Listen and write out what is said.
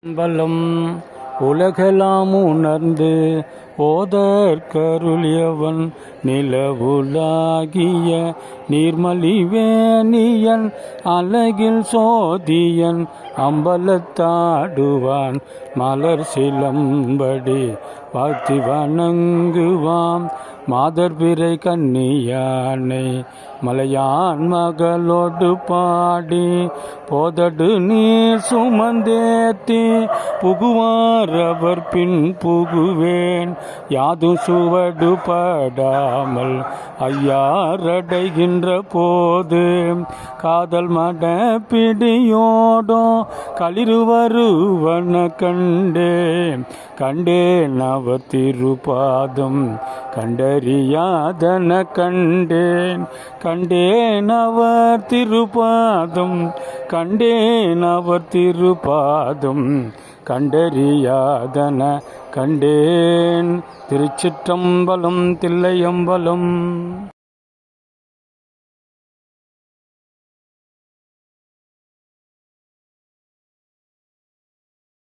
வலம் உலகெல்லாம் உணர்ந்து ஓதற்கருளியவன் நிலவுலாகிய நீர்மலிவேணியன் அழகில் சோதியன் அம்பலத்தாடுவான் மலர் சிலம்படி வாழ்த்தி வணங்குவாம் மாதர்பிறை கன்னியானை மலையான் மகளோடு பாடி போதடு நீர் சுமந்தேத்தி புகுவார் அவர் பின் புகுவேன் யாதும் சுவடு படாமல் ஐயாரடைகின்ற போது காதல் மட பிடியோடோ களிறு வருவன கண்டேன் அவர் திருப்பாதம் கண்டறியாதன கண்டேன் அவர் திருப்பாதம் கண்டறியாதன கண்டேன். திருச்சிற்றம்பலம் தில்லையம்பலம்.